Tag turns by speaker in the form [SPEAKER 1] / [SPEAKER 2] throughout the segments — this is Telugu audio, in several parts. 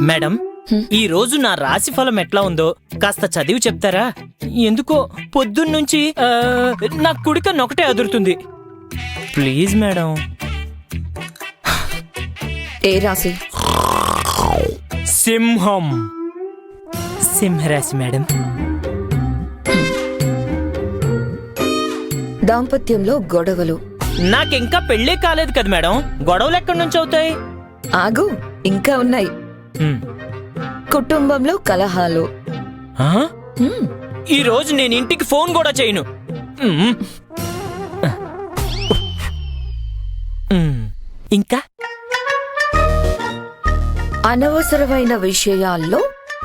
[SPEAKER 1] మేడం, ఈ రోజు నా రాశి ఫలం ఎట్లా ఉందో కాస్త చదివి చెప్తారా? ఎందుకో పొద్దున్నుంచి నా కుడిక నొకటే అదురుతుంది. Please madam.
[SPEAKER 2] ఏ రాశి?
[SPEAKER 1] సింహం. సింహరాశి మేడం.
[SPEAKER 2] దాంపత్యంలో గొడవలు.
[SPEAKER 1] నాకింకా పెళ్ళే కాలేదు కదా మేడం, గొడవలు ఎక్కడి నుంచి అవుతాయి?
[SPEAKER 2] ఆగు, ఇంకా ఉన్నాయి. కుటుంబంలో కలహాలు.
[SPEAKER 1] ఈ రోజు నేను ఇంటికి ఫోన్ కూడా చేయను. ఇంకా
[SPEAKER 2] అనవసరమైన విషయాల్లో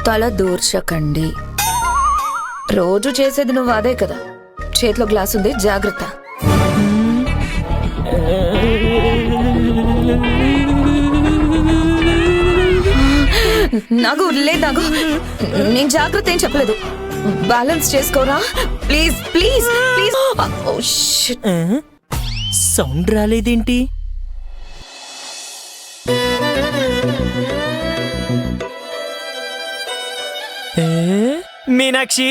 [SPEAKER 2] తలదూర్చకండి. రోజు చేసేది నువ్వు అదే కదా. చేతిలో గ్లాస్ ఉంది, జాగ్రత్త. నాకు లేదు, నేను జాగ్రత్త ఏం చెప్పలేదు. బ్యాలెన్స్ చేసుకోరా ప్లీజ్ ప్లీజ్ ప్లీజ్.
[SPEAKER 1] సౌండ్ రాలేదేంటి? మీనాక్షి,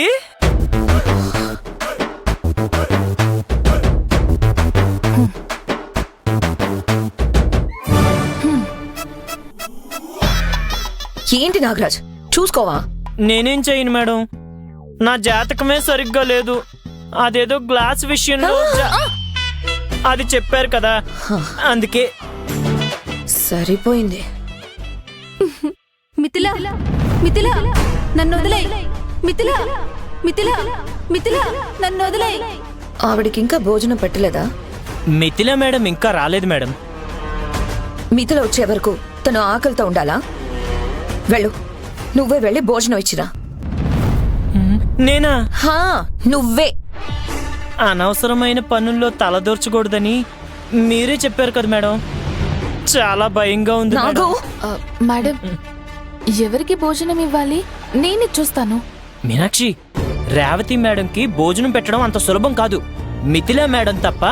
[SPEAKER 2] ఏంటి నాగరాజ్, చూసుకోవా?
[SPEAKER 1] నేనేం చేయను మేడం, నా జాతకమే సరిగ్గా లేదు. అదేదో గ్లాస్ విషయంలో అది చెప్పారు కదా, అందుకే.
[SPEAKER 2] సరిపోయింది.
[SPEAKER 3] మిథిలా, మిథిలా నన్ను వదిలేయ్. మిథిలా, మిథిలా, మిథిలా నన్ను వదిలేయ్.
[SPEAKER 2] ఆవిడికి ఇంకా భోజనం పెట్టలేదా?
[SPEAKER 1] మిథిలా మేడం ఇంకా రాలేదు మేడం.
[SPEAKER 2] మిథిల వచ్చే వరకు తను ఆకలితో ఉండాలా? వెళ్ళు, నువ్వే వెళ్ళి భోజనం ఇచ్చిరా.
[SPEAKER 1] నేనా?
[SPEAKER 2] హా, నువ్వే.
[SPEAKER 1] అనవసరమైన పనుల్లో తలదూర్చకూడదని మీరే చెప్పారు కదా మేడం. చాలా భయంగా ఉంది
[SPEAKER 2] నాగు.
[SPEAKER 3] మేడం, ఎవరికి భోజనం ఇవ్వాలి? నేను చూస్తాను.
[SPEAKER 1] మీనాక్షి, రేవతి మేడంకి భోజనం పెట్టడం అంత సులభం కాదు. మిథిలా మేడం తప్ప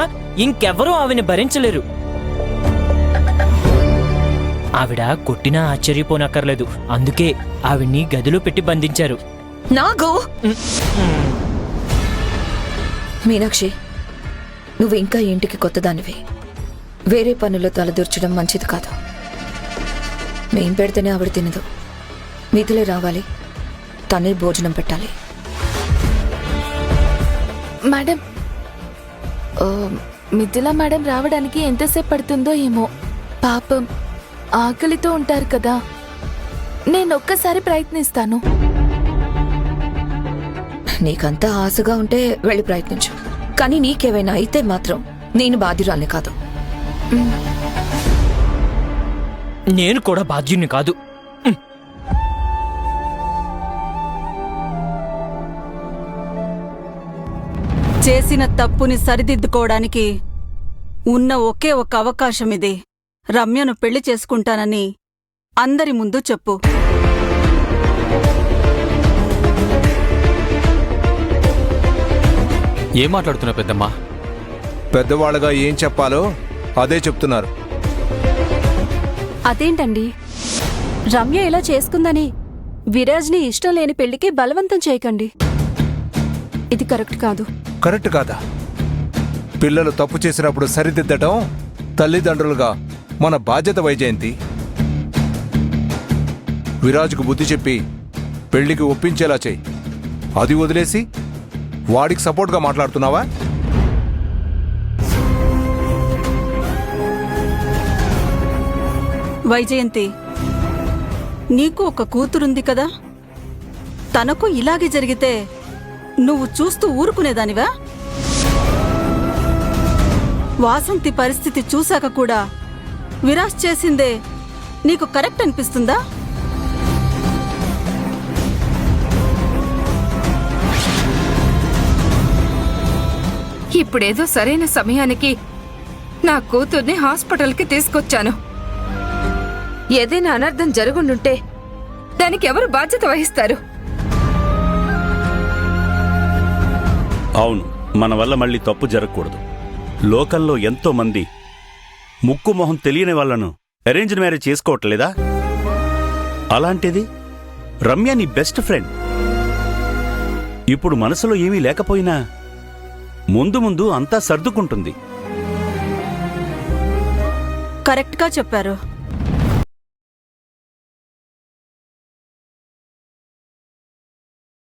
[SPEAKER 1] ఇంకెవరూ ఆవిని భరించలేరు. ఆవిడ కొట్టినా ఆశ్చర్యపోనక్కర్లేదు, అందుకే ఆవిడ్ని గదిలో పెట్టి బంధించారు.
[SPEAKER 2] నాగు. మీనాక్షి, నువ్వు ఇంకా ఇంటికి కొత్తదానివి. వేరే పనుల్లో తలదూర్చడం మంచిది కాదు. మేం పెడితేనే ఆవిడ తినదు. మిథిలే రావాలి, తనే భోజనం పెట్టాలి.
[SPEAKER 3] మేడం, మిథిలా మేడం రావడానికి ఎంతసేపు పడుతుందో ఏమో. పాపం ఆకలితో ఉంటారు కదా. నేను ఒక్కసారి ప్రయత్నిస్తాను.
[SPEAKER 2] నీకంతా ఆశగా ఉంటే వెళ్ళి ప్రయత్నించు, కానీ నీకేమైనా అయితే మాత్రం నేను బాధ్యురాల్ని కాదు.
[SPEAKER 1] నేను కూడా బాధ్యుని కాదు.
[SPEAKER 4] చేసిన తప్పుని సరిదిద్దుకోవడానికి ఉన్న ఒకే ఒక అవకాశం ఇది. రమ్యను పెళ్లి చేసుకుంటానని అందరి ముందు చెప్పు.
[SPEAKER 5] ఏం మాట్లాడుతున్నా పెద్దమ్మా?
[SPEAKER 6] పెద్దవాళ్ళగా ఏం చెప్పాలో అదే చెప్తున్నారు.
[SPEAKER 7] అదేంటండి, రమ్య ఇలా చేసుకుందని విరాజ్ని ఇష్టం లేని పెళ్లికి బలవంతం చేయకండి. ఇది కరెక్ట్ కాదు.
[SPEAKER 6] కరెక్ట్ కాదా? పిల్లలు తప్పు చేసినప్పుడు సరిదిద్దటం తల్లిదండ్రులుగా మన బాధ్యత. వైజయంతి, విరాజ్కు బుద్ధి చెప్పి పెళ్లికి ఒప్పించేలా చెయ్యి. అది వదిలేసి వాడికి సపోర్ట్గా మాట్లాడుతున్నావా?
[SPEAKER 4] వైజయంతి, నీకు ఒక కూతురుంది కదా, తనకు ఇలాగే జరిగితే నువ్వు చూస్తూ ఊరుకునేదానివా? వాసంతి పరిస్థితి చూశాక కూడా విరాజ్ చేసిందే నీకు కరెక్ట్ అనిపిస్తుందా?
[SPEAKER 8] ఇప్పుడేదో సరైన సమయానికి నా కూతుర్ని హాస్పిటల్కి తీసుకొచ్చాను. ఏదైనా అనర్థం జరుగుండుంటే దానికి ఎవరు బాధ్యత వహిస్తారు?
[SPEAKER 9] అవును, మన వల్ల మళ్ళీ తప్పు జరగకూడదు. లోకంలో ఎంతో మంది
[SPEAKER 5] ముక్కు మొహం తెలియని వాళ్ళను అరేంజ్డ్ మ్యారేజ్ చేసుకోవట్లేదా? అలాంటిది రమ్య నీ బెస్ట్ ఫ్రెండ్. ఇప్పుడు మనసులో ఏమీ లేకపోయినా ముందు ముందు అంతా సర్దుకుంటుంది.
[SPEAKER 4] కరెక్ట్గా చెప్పారు.